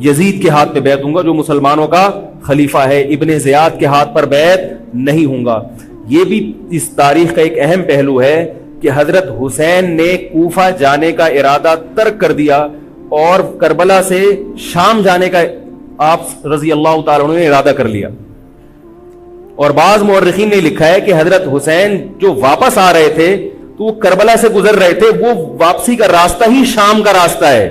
یزید کے ہاتھ پہ بیعت ہوں گا جو مسلمانوں کا خلیفہ ہے، ابن زیاد کے ہاتھ پر بیعت نہیں ہوں گا۔ یہ بھی اس تاریخ کا ایک اہم پہلو ہے کہ حضرت حسین نے کوفہ جانے کا ارادہ ترک کر دیا اور کربلا سے شام جانے کا آپ رضی اللہ تعالیٰ عنہ نے ارادہ کر لیا۔ اور بعض مورخین نے لکھا ہے کہ حضرت حسین جو واپس آ رہے تھے تو وہ کربلا سے گزر رہے تھے، وہ واپسی کا راستہ ہی شام کا راستہ ہے۔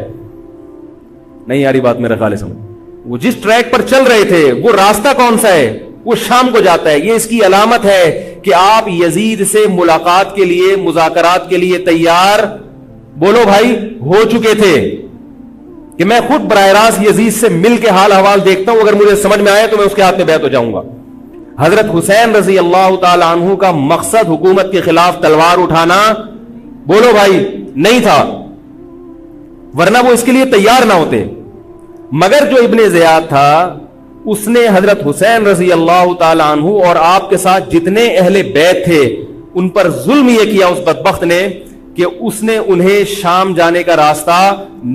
نہیں یاری بات میرا خیال ہے سمجھ، وہ جس ٹریک پر چل رہے تھے وہ راستہ کون سا ہے؟ وہ شام کو جاتا ہے۔ یہ اس کی علامت ہے کہ آپ یزید سے ملاقات کے لیے، مذاکرات کے لیے تیار، بولو بھائی، ہو چکے تھے کہ میں خود براہ راست یزید سے مل کے حال احوال دیکھتا ہوں، اگر مجھے سمجھ میں آئے تو میں اس کے ہاتھ میں بیعت ہو جاؤں گا۔ حضرت حسین رضی اللہ تعالی عنہ کا مقصد حکومت کے خلاف تلوار اٹھانا، بولو بھائی، نہیں تھا، ورنہ وہ اس کے لیے تیار نہ ہوتے۔ مگر جو ابن زیاد تھا اس نے حضرت حسین رضی اللہ تعالی عنہ اور آپ کے ساتھ جتنے اہل بیت تھے ان پر ظلم یہ کیا اس بدبخت نے کہ اس نے انہیں شام جانے کا راستہ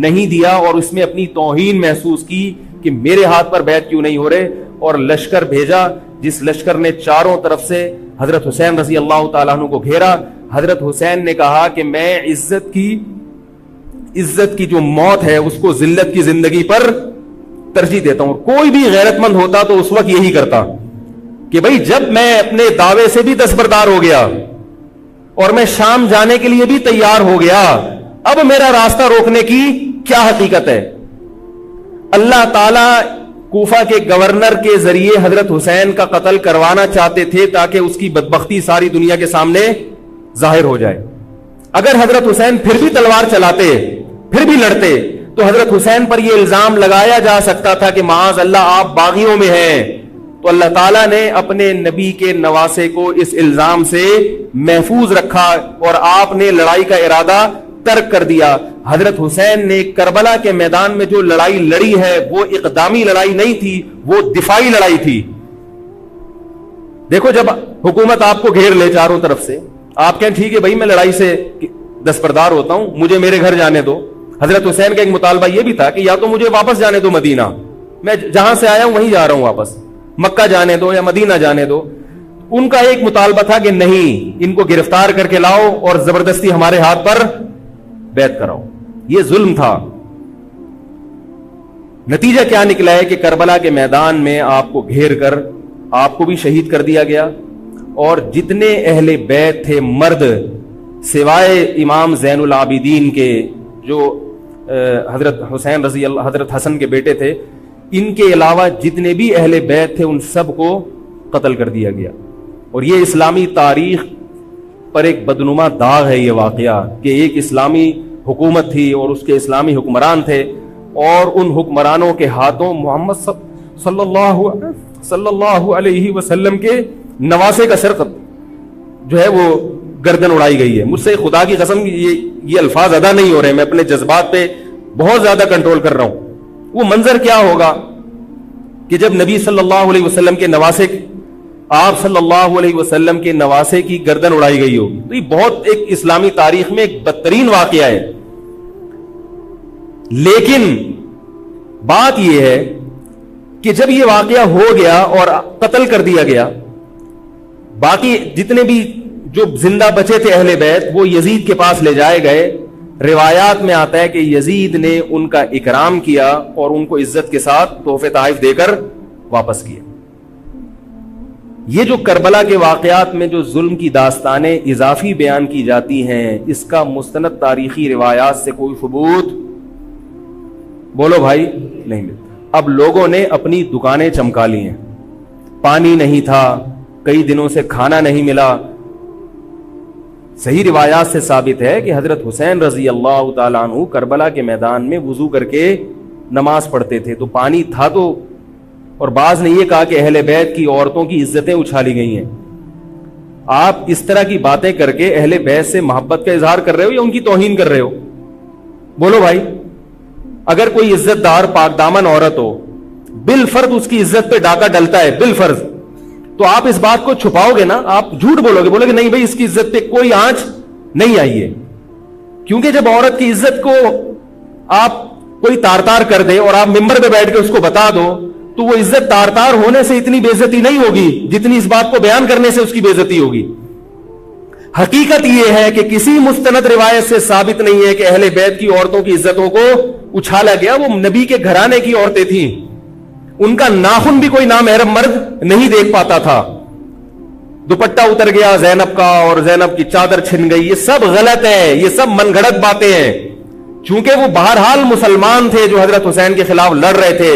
نہیں دیا اور اس میں اپنی توہین محسوس کی کہ میرے ہاتھ پر بیعت کیوں نہیں ہو رہے، اور لشکر بھیجا جس لشکر نے چاروں طرف سے حضرت حسین رضی اللہ تعالیٰ عنہ کو گھیرا۔ حضرت حسین نے کہا کہ میں عزت کی جو موت ہے اس کو ذلت کی زندگی پر ترجیح دیتا ہوں۔ کوئی بھی غیرت مند ہوتا تو اس وقت یہی کرتا کہ بھئی جب میں اپنے دعوے سے بھی دستبردار ہو گیا اور میں شام جانے کے لیے بھی تیار ہو گیا، اب میرا راستہ روکنے کی کیا حقیقت ہے؟ اللہ تعالی کوفہ کے گورنر کے ذریعے حضرت حسین کا قتل کروانا چاہتے تھے تاکہ اس کی بدبختی ساری دنیا کے سامنے ظاہر ہو جائے۔ اگر حضرت حسین پھر بھی تلوار چلاتے، پھر بھی لڑتے، تو حضرت حسین پر یہ الزام لگایا جا سکتا تھا کہ معاذ اللہ آپ باغیوں میں ہیں۔ تو اللہ تعالیٰ نے اپنے نبی کے نواسے کو اس الزام سے محفوظ رکھا اور آپ نے لڑائی کا ارادہ ترک کر دیا۔ حضرت حسین نے کربلا کے میدان میں جو لڑائی لڑی ہے وہ اقدامی لڑائی نہیں تھی، وہ دفاعی لڑائی تھی۔ دیکھو جب حکومت آپ کو گھیر لے چاروں طرف سے، آپ کہیں ٹھیک ہے بھائی میں لڑائی سے دستبردار ہوتا ہوں، مجھے میرے گھر جانے دو۔ حضرت حسین کا ایک مطالبہ یہ بھی تھا کہ یا تو مجھے واپس جانے دو مدینہ، میں جہاں سے آیا ہوں وہیں جا رہا ہوں واپس، مکہ جانے دو یا مدینہ جانے دو۔ ان کا ایک مطالبہ تھا کہ نہیں، ان کو گرفتار کر کے لاؤ اور زبردستی ہمارے ہاتھ پر بیعت کراؤ۔ یہ ظلم تھا۔ نتیجہ کیا نکلا ہے کہ کربلا کے میدان میں آپ کو گھیر کر آپ کو بھی شہید کر دیا گیا، اور جتنے اہل بیت تھے مرد سوائے امام زین العابدین کے جو حضرت حسین رضی اللہ حضرت حسن کے بیٹے تھے، ان کے علاوہ جتنے بھی اہل بیت تھے ان سب کو قتل کر دیا گیا۔ اور یہ اسلامی تاریخ پر ایک بدنما داغ ہے یہ واقعہ کہ ایک اسلامی حکومت تھی اور اس کے اسلامی حکمران تھے، اور ان حکمرانوں کے ہاتھوں محمد صلی اللہ علیہ وسلم کے نواسے کا سر جو ہے وہ گردن اڑائی گئی ہے۔ مجھ سے خدا کی قسم یہ الفاظ ادا نہیں ہو رہے، میں اپنے جذبات پہ بہت زیادہ کنٹرول کر رہا ہوں۔ وہ منظر کیا ہوگا کہ جب نبی صلی اللہ علیہ وسلم کے نواسے، آپ صلی اللہ علیہ وسلم کے نواسے کی گردن اڑائی گئی ہوگی۔ تو یہ بہت ایک اسلامی تاریخ میں ایک بدترین واقعہ ہے۔ لیکن بات یہ ہے کہ جب یہ واقعہ ہو گیا اور قتل کر دیا گیا، باقی جتنے بھی جو زندہ بچے تھے اہل بیت وہ یزید کے پاس لے جائے گئے۔ روایات میں آتا ہے کہ یزید نے ان کا اکرام کیا اور ان کو عزت کے ساتھ تحفے تحائف دے کر واپس کیا۔ یہ جو کربلا کے واقعات میں جو ظلم کی داستانیں اضافی بیان کی جاتی ہیں، اس کا مستند تاریخی روایات سے کوئی ثبوت، بولو بھائی، نہیں ملتا۔ اب لوگوں نے اپنی دکانیں چمکا لی ہیں، پانی نہیں تھا، کئی دنوں سے کھانا نہیں ملا۔ صحیح روایات سے ثابت ہے کہ حضرت حسین رضی اللہ تعالیٰ عنہ کربلا کے میدان میں وضو کر کے نماز پڑھتے تھے، تو پانی تھا تو، اور بعض نے یہ کہا کہ اہل بیت کی عورتوں کی عزتیں اچھالی گئی ہیں۔ آپ اس طرح کی باتیں کر کے اہل بیت سے محبت کا اظہار کر رہے ہو یا ان کی توہین کر رہے ہو؟ بولو بھائی۔ اگر کوئی عزت دار پاک دامن عورت ہو، بالفرض اس کی عزت پہ ڈاکہ ڈلتا ہے، بالفرض، تو آپ اس بات کو چھپاؤ گے نا، آپ جھوٹ بولو گے، بولو گے نہیں بھائی اس کی عزت پہ کوئی آنچ نہیں آئی ہے۔ کیونکہ جب عورت کی عزت کو آپ کوئی تار تار کر دے اور آپ ممبر پہ بیٹھ کے اس کو بتا دو تو وہ عزت تار تار ہونے سے اتنی بے عزتی نہیں ہوگی جتنی اس بات کو بیان کرنے سے اس کی بے عزتی ہوگی. حقیقت یہ ہے کہ کسی مستند روایت سے ثابت نہیں ہے کہ اہل بیت کی عورتوں کی عزتوں کو اچھالا گیا. وہ نبی کے گھرانے کی عورتیں تھیں, ان کا ناخن بھی کوئی نامحرم مرد نہیں دیکھ پاتا تھا. دوپٹہ اتر گیا زینب کا اور زینب کی چادر چھن گئی, یہ سب غلط ہے, یہ سب من گھڑت باتیں ہیں. چونکہ وہ بہرحال مسلمان تھے جو حضرت حسین کے خلاف لڑ رہے تھے,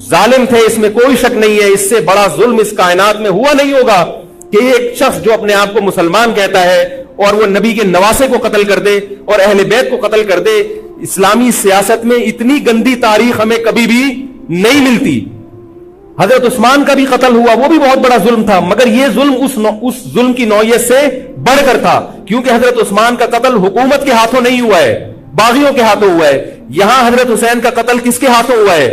ظالم تھے, اس میں کوئی شک نہیں ہے. اس سے بڑا ظلم اس کائنات میں ہوا نہیں ہوگا کہ ایک شخص جو اپنے آپ کو مسلمان کہتا ہے اور وہ نبی کے نواسے کو قتل کر دے اور اہل بیت کو قتل کر دے. اسلامی سیاست میں اتنی گندی تاریخ ہمیں کبھی بھی نہیں ملتی. حضرت عثمان کا بھی قتل ہوا, وہ بھی بہت بڑا ظلم تھا, مگر یہ ظلم اس ظلم کی نوعیت سے بڑھ کر تھا, کیونکہ حضرت عثمان کا قتل حکومت کے ہاتھوں نہیں ہوا ہے, باغیوں کے ہاتھوں ہوا ہے. یہاں حضرت حسین کا قتل کس کے ہاتھوں ہوا ہے؟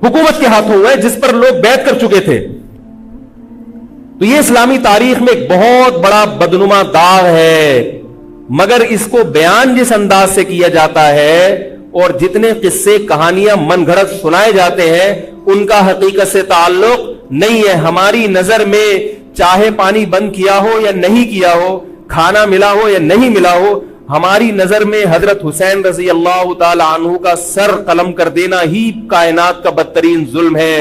حکومت کے ہاتھوں ہوا ہے, جس پر لوگ بیعت کر چکے تھے. تو یہ اسلامی تاریخ میں ایک بہت بڑا بدنما داغ ہے, مگر اس کو بیان جس انداز سے کیا جاتا ہے اور جتنے قصے کہانیاں من گھڑت سنائے جاتے ہیں ان کا حقیقت سے تعلق نہیں ہے. ہماری نظر میں چاہے پانی بند کیا ہو یا نہیں کیا ہو, کھانا ملا ہو یا نہیں ملا ہو, ہماری نظر میں حضرت حسین رضی اللہ تعالی عنہ کا سر قلم کر دینا ہی کائنات کا بدترین ظلم ہے.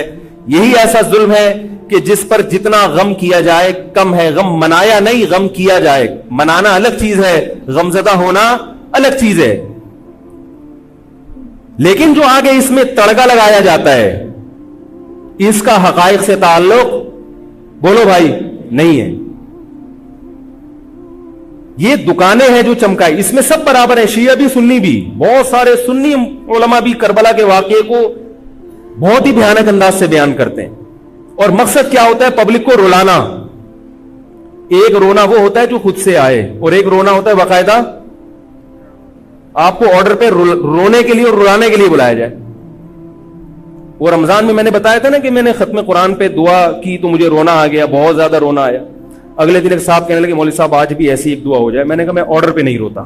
یہی ایسا ظلم ہے کہ جس پر جتنا غم کیا جائے کم ہے. غم منایا نہیں, غم کیا جائے. منانا الگ چیز ہے, غمزدہ ہونا الگ چیز ہے. لیکن جو آگے اس میں تڑکا لگایا جاتا ہے اس کا حقائق سے تعلق بولو بھائی نہیں ہے. یہ دکانیں ہیں جو چمکائی, اس میں سب برابر ہیں, شیعہ بھی سنی بھی. بہت سارے سنی علماء بھی کربلا کے واقعے کو بہت ہی بھیانک انداز سے بیان کرتے ہیں, اور مقصد کیا ہوتا ہے؟ پبلک کو رلانا. ایک رونا وہ ہوتا ہے جو خود سے آئے, اور ایک رونا ہوتا ہے باقاعدہ آپ کو آرڈر پہ رونے کے لیے اور رلانے کے لیے بلایا جائے. وہ رمضان میں نے بتایا تھا نا کہ میں نے ختم قرآن پہ دعا کی تو مجھے رونا آ گیا, بہت زیادہ رونا آیا. اگلے دن ایک صاحب کہنے لگے مولوی صاحب آج بھی ایسی ایک دعا ہو جائے. میں نے کہا میں آرڈر پہ نہیں روتا,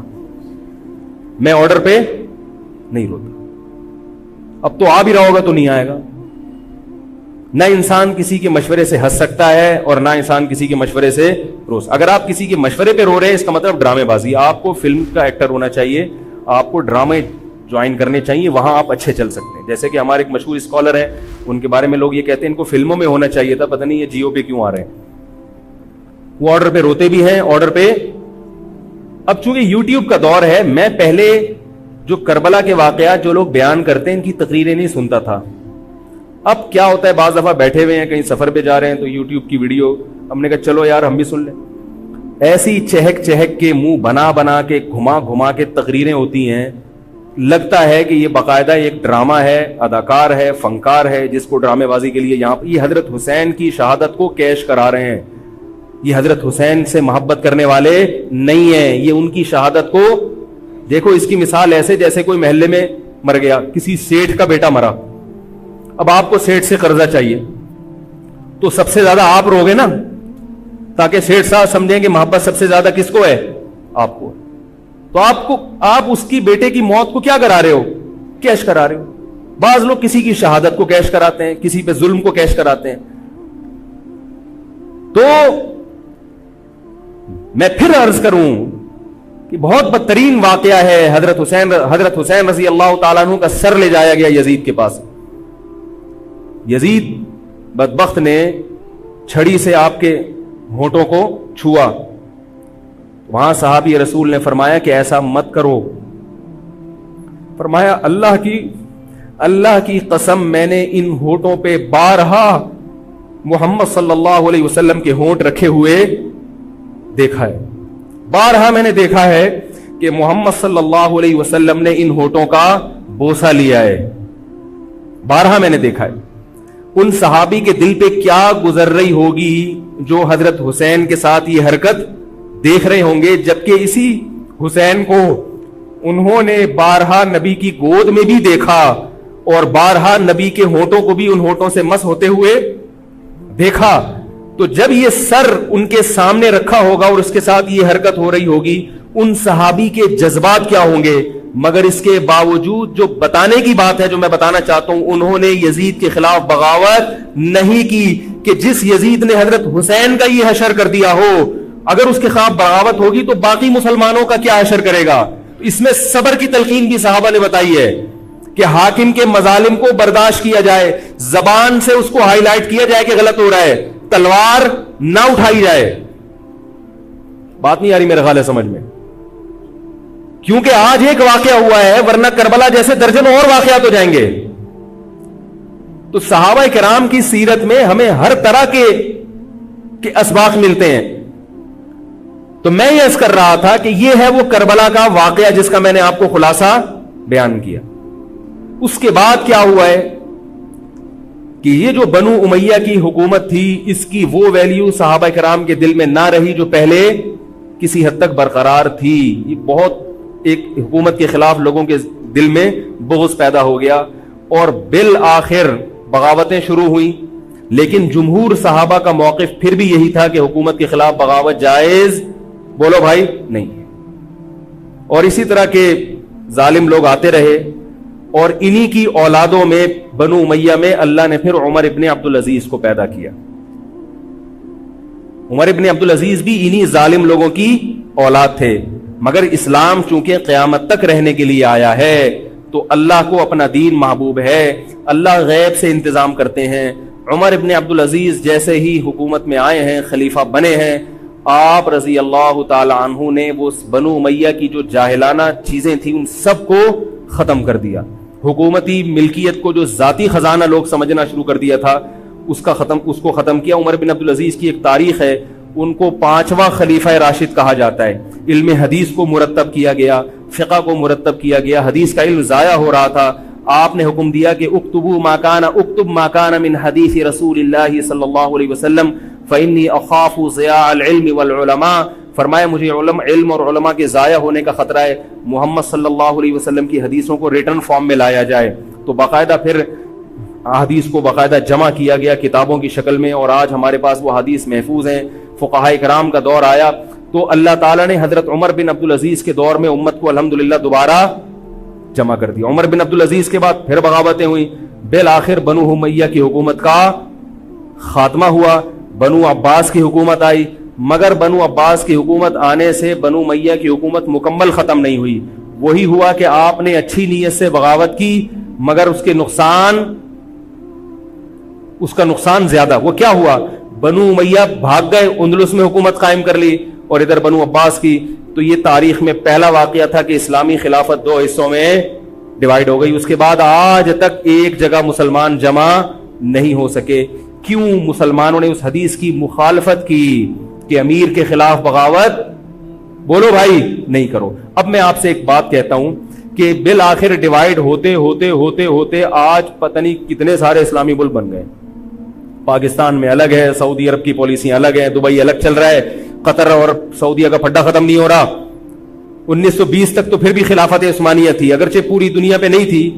میں آرڈر پہ نہیں روتا. اب تو آ بھی رہا ہوگا تو نہیں آئے گا. نہ انسان کسی کے مشورے سے ہنس سکتا ہے اور نہ انسان کسی کے مشورے سے رو. اگر آپ کسی کے مشورے پہ رو رہے ہیں اس کا مطلب ڈرامے بازی. آپ کو فلم کا ایکٹر ہونا چاہیے, آپ کو ڈرامے جوائن کرنے چاہیے, وہاں آپ اچھے چل سکتے ہیں. جیسے کہ ہمارے ایک مشہور اسکالر ہیں, ان کے بارے میں لوگ یہ کہتے ہیں ان کو فلموں میں ہونا چاہیے تھا, پتہ نہیں یہ جیو پہ کیوں آ رہے ہیں. وہ آرڈر پہ روتے بھی ہیں, آرڈر پہ. اب چونکہ یوٹیوب کا دور ہے, میں پہلے جو کربلا کے واقعات جو لوگ بیان کرتے ہیں ان کی تقریریں نہیں سنتا تھا. اب کیا ہوتا ہے, بعض دفعہ بیٹھے ہوئے ہیں کہیں سفر پہ جا رہے ہیں تو یوٹیوب کی ویڈیو, ہم نے کہا چلو یار ہم بھی سن لیں. ایسی چہک چہک کے منہ بنا بنا کے گھما گھما کے تقریریں ہوتی ہیں, لگتا ہے کہ یہ باقاعدہ ایک ڈرامہ ہے, اداکار ہے, فنکار ہے جس کو ڈرامے بازی کے لیے یہاں. یہ حضرت حسین کی شہادت کو کیش کرا رہے ہیں. یہ حضرت حسین سے محبت کرنے والے نہیں ہیں, یہ ان کی شہادت کو دیکھو. اس کی مثال ایسے جیسے کوئی محلے میں مر گیا, کسی سیٹھ کا بیٹا مرا, اب آپ کو سیٹھ سے قرضہ چاہیے تو سب سے زیادہ آپ روگے نا, تاکہ سیٹھ صاحب سمجھیں کہ محبت سب سے زیادہ کس کو ہے؟ آپ کو. تو آپ اس کی بیٹے کی موت کو کیا کرا رہے ہو؟ کیش کرا رہے ہو. بعض لوگ کسی کی شہادت کو کیش کراتے ہیں, کسی پہ ظلم کو کیش کراتے ہیں. تو میں پھر عرض کروں کہ بہت بدترین واقعہ ہے. حضرت حسین رضی اللہ تعالیٰ عنہ کا سر لے جایا گیا یزید کے پاس. یزید بدبخت نے چھڑی سے آپ کے ہونٹوں کو چھوا. وہاں صحابی رسول نے فرمایا کہ ایسا مت کرو. فرمایا اللہ کی قسم میں نے ان ہونٹوں پہ بارہا محمد صلی اللہ علیہ وسلم کے ہونٹ رکھے ہوئے دیکھا ہے. بارہا میں نے دیکھا ہے کہ محمد صلی اللہ علیہ وسلم نے ان ہونٹوں کا بوسہ لیا ہے. بارہا میں نے دیکھا ہے. ان صحابی کے دل پہ کیا گزر رہی ہوگی جو حضرت حسین کے ساتھ یہ حرکت دیکھ رہے ہوں گے, جبکہ اسی حسین کو انہوں نے بارہا نبی کی گود میں بھی دیکھا اور بارہا نبی کے ہونٹوں کو بھی ان ہونٹوں سے مس ہوتے ہوئے دیکھا. تو جب یہ سر ان کے سامنے رکھا ہوگا اور اس کے ساتھ یہ حرکت ہو رہی ہوگی, ان صحابی کے جذبات کیا ہوں گے؟ مگر اس کے باوجود جو بتانے کی بات ہے، جو میں بتانا چاہتا ہوں، انہوں نے یزید کے خلاف بغاوت نہیں کی کہ جس یزید نے حضرت حسین کا یہ حشر کر دیا ہو، اگر اس کے خلاف بغاوت ہوگی تو باقی مسلمانوں کا کیا حشر کرے گا. اس میں صبر کی تلقین بھی صحابہ نے بتائی ہے کہ حاکم کے مظالم کو برداشت کیا جائے، زبان سے اس کو ہائی لائٹ کیا جائے کہ غلط ہو رہا ہے، تلوار نہ اٹھائی جائے. بات نہیں آ رہی میرے خیال ہے سمجھ میں؟ کیونکہ آج ایک واقعہ ہوا ہے، ورنہ کربلا جیسے درجنوں اور واقعات ہو جائیں گے. تو صحابہ کرام کی سیرت میں ہمیں ہر طرح کے اسباق ملتے ہیں. تو میں یہ عرض کر رہا تھا کہ یہ ہے وہ کربلا کا واقعہ جس کا میں نے آپ کو خلاصہ بیان کیا. اس کے بعد کیا ہوا ہے کہ یہ جو بنو امیہ کی حکومت تھی، اس کی وہ ویلیو صحابہ کرام کے دل میں نہ رہی جو پہلے کسی حد تک برقرار تھی. یہ بہت ایک حکومت کے خلاف لوگوں کے دل میں بغض پیدا ہو گیا اور بالآخر بغاوتیں شروع ہوئیں. لیکن جمہور صحابہ کا موقف پھر بھی یہی تھا کہ حکومت کے خلاف بغاوت جائز، بولو بھائی، نہیں. اور اسی طرح کے ظالم لوگ آتے رہے اور انہی کی اولادوں میں بنو امیہ میں اللہ نے پھر عمر ابن عبدالعزیز کو پیدا کیا. عمر ابن عبدالعزیز بھی انہی ظالم لوگوں کی اولاد تھے، مگر اسلام چونکہ قیامت تک رہنے کے لیے آیا ہے تو اللہ کو اپنا دین محبوب ہے، اللہ غیب سے انتظام کرتے ہیں. عمر ابن عبدالعزیز جیسے ہی حکومت میں آئے ہیں، خلیفہ بنے ہیں، آپ رضی اللہ تعالی عنہ نے وہ بنو امیہ کی جو جاہلانہ چیزیں تھیں ان سب کو ختم کر دیا. حکومتی ملکیت کو جو ذاتی خزانہ لوگ سمجھنا شروع کر دیا تھا اس کو ختم کیا. عمر بن عبدالعزیز کی ایک تاریخ ہے، ان کو 5واں خلیفہ راشد کہا جاتا ہے. علم حدیث کو مرتب کیا گیا، فقہ کو مرتب کیا گیا، حدیث کا علم ضائع ہو رہا تھا. آپ نے حکم دیا کہ اکتب ما کان من حدیث رسول اللہ صلی اللہ علیہ وسلم فإنی اخاف ضیاع العلم والعلماء. فرمایا مجھے علم اور علماء کے ضائع ہونے کا خطرہ ہے، محمد صلی اللہ علیہ وسلم کی حدیثوں کو ریٹن فارم میں لایا جائے. تو باقاعدہ پھر حدیث کو باقاعدہ جمع کیا گیا کتابوں کی شکل میں، اور آج ہمارے پاس وہ حدیث محفوظ ہیں. فقہاء کرام کا دور آیا تو اللہ تعالیٰ نے حضرت عمر بن عبدالعزیز کے دور میں امت کو الحمدللہ دوبارہ جمع کر دیا. عمر بن عبدالعزیز کے بعد پھر بغاوتیں ہوئیں، بالآخر بنو امیہ کی حکومت کا خاتمہ ہوا، بنو عباس کی حکومت آئی. مگر بنو عباس کی حکومت آنے سے بنو امیہ کی حکومت مکمل ختم نہیں ہوئی. وہی ہوا کہ آپ نے اچھی نیت سے بغاوت کی مگر اس کا نقصان زیادہ. وہ کیا ہوا؟ بنو امیہ بھاگ گئے، اندلس میں حکومت قائم کر لی، اور ادھر بنو عباس کی. تو یہ تاریخ میں پہلا واقعہ تھا کہ اسلامی خلافت 2 حصوں میں ڈیوائیڈ ہو گئی. اس کے بعد آج تک ایک جگہ مسلمان جمع نہیں ہو سکے. کیوں؟ مسلمانوں نے اس حدیث کی مخالفت کی کہ امیر کے خلاف بغاوت، بولو بھائی، نہیں کرو. اب میں آپ سے ایک بات کہتا ہوں کہ بالآخر ڈیوائیڈ ہوتے ہوتے ہوتے ہوتے آج پتہ نہیں کتنے سارے اسلامی ملک بن گئے. پاکستان میں الگ ہے، سعودی عرب کی پالیسیاں الگ ہیں، دبئی الگ چل رہا ہے، قطر اور سعودیہ کا پھڈا ختم نہیں ہو رہا. 1920 تک تو پھر بھی خلافت عثمانیہ تھی، اگرچہ پوری دنیا پہ نہیں تھی.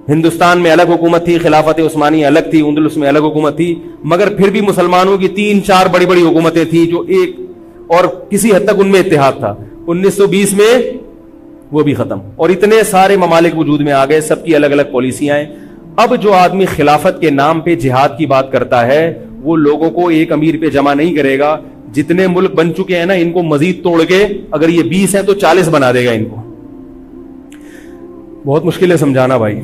ہندوستان میں الگ حکومت تھی، خلافت عثمانیہ الگ تھی، اندلس میں الگ حکومت تھی، مگر پھر بھی مسلمانوں کی 3-4 بڑی بڑی حکومتیں تھیں جو ایک اور کسی حد تک ان میں اتحاد تھا. 1920 میں وہ بھی ختم، اور اتنے سارے ممالک وجود میں آ گئے، سب کی الگ الگ پالیسیاں ہیں. اب جو آدمی خلافت کے نام پہ جہاد کی بات کرتا ہے وہ لوگوں کو ایک امیر پہ جمع نہیں کرے گا. جتنے ملک بن چکے ہیں نا، ان کو مزید توڑ کے، اگر یہ 20 ہیں تو 40 بنا دے گا ان کو. بہت مشکل ہے سمجھانا بھائی.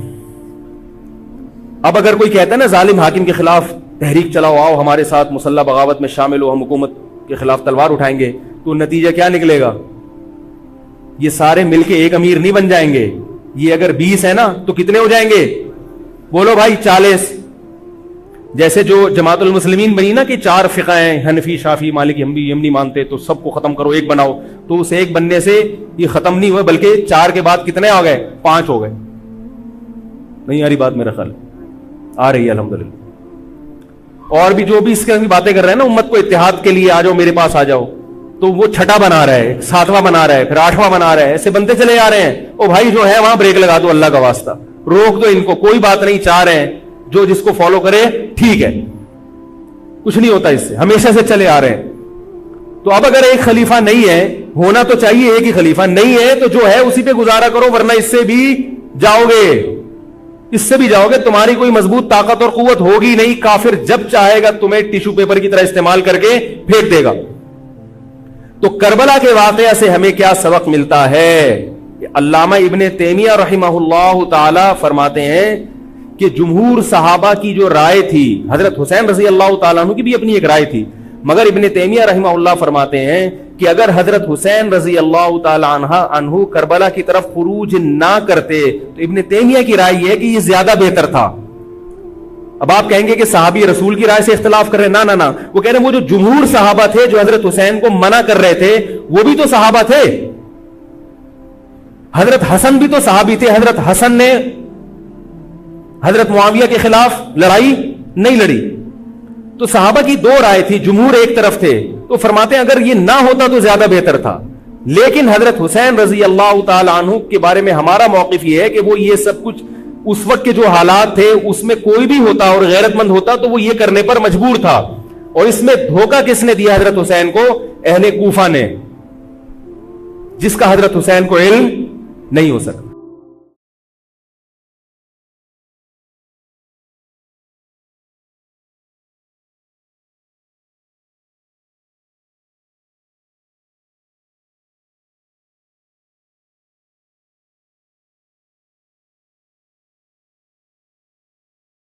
اب اگر کوئی کہتا ہے نا ظالم حاکم کے خلاف تحریک چلاؤ، آؤ ہمارے ساتھ مسلح بغاوت میں شامل ہو، ہم حکومت کے خلاف تلوار اٹھائیں گے، تو نتیجہ کیا نکلے گا؟ یہ سارے مل کے ایک امیر نہیں بن جائیں گے. یہ اگر 20 ہے نا تو کتنے ہو جائیں گے؟ بولو بھائی، 40. جیسے جو جماعت المسلمین بنی نا کہ 4 فقہ ہیں، حنفی، شافعی، مالکی، ہم نہیں مانتے، تو سب کو ختم کرو، ایک بناؤ. تو اس ایک بننے سے یہ ختم نہیں ہوئے، بلکہ 4 کے بعد کتنے آ گئے؟ 5 ہو گئے. نہیں آ رہی بات؟ میرا خیال آ رہی ہے الحمدللہ. اور بھی جو بھی اس کی باتیں کر رہے ہیں نا، امت کو اتحاد کے لیے آ جاؤ، میرے پاس آ جاؤ، تو وہ 6واں بنا رہا ہے، 7واں بنا رہا ہے، پھر 8واں بنا رہا ہے، ایسے بنتے چلے جا رہے ہیں. او بھائی جو ہے وہاں بریک لگا دو، اللہ کا واسطہ روک دو ان کو. کوئی بات نہیں، 4 ہیں، جو جس کو فالو کرے ٹھیک ہے، کچھ نہیں ہوتا اس سے، ہمیشہ سے چلے آ رہے ہیں. تو اب اگر ایک خلیفہ نہیں ہے, ہونا تو چاہیے ایک ہی خلیفہ, نہیں ہے تو جو ہے اسی پہ گزارا کرو, ورنہ اس سے بھی جاؤ گے, تمہاری کوئی مضبوط طاقت اور قوت ہوگی نہیں. کافر جب چاہے گا تمہیں ٹیشو پیپر کی طرح استعمال کر کے پھینک دے گا. تو کربلا کے واقعہ سے ہمیں کیا سبق ملتا ہے؟ علامہ ابن تیمیہ رحمہ اللہ تعالی فرماتے ہیں کہ جمہور صحابہ کی جو رائے تھی, حضرت حسین رضی اللہ تعالیٰ عنہ کی بھی اپنی ایک رائے تھی, مگر ابن تیمیہ رحمہ اللہ فرماتے ہیں کہ اگر حضرت حسین رضی اللہ تعالیٰ عنہ کربلا کی طرف خروج نہ کرتے تو ابن تیمیہ کی رائے یہ ہے کہ یہ زیادہ بہتر تھا. اب آپ کہیں گے کہ صحابی رسول کی رائے سے اختلاف کر رہے ہیں, نہ, وہ کہہ رہے ہیں وہ جو جمہور صحابہ تھے جو حضرت حسین کو منع کر رہے تھے وہ بھی تو صحابہ تھے. حضرت حسن بھی تو صحابی تھے. حضرت حسن نے حضرت معاویہ کے خلاف لڑائی نہیں لڑی. تو صحابہ کی دو رائے تھی, جمہور ایک طرف تھے. تو فرماتے ہیں اگر یہ نہ ہوتا تو زیادہ بہتر تھا. لیکن حضرت حسین رضی اللہ تعالی عنہ کے بارے میں ہمارا موقف یہ ہے کہ وہ یہ سب کچھ اس وقت کے جو حالات تھے اس میں کوئی بھی ہوتا اور غیرت مند ہوتا تو وہ یہ کرنے پر مجبور تھا. اور اس میں دھوکہ کس نے دیا حضرت حسین کو؟ اہل کوفہ نے, جس کا حضرت حسین کو علم نہیں ہو سکتا.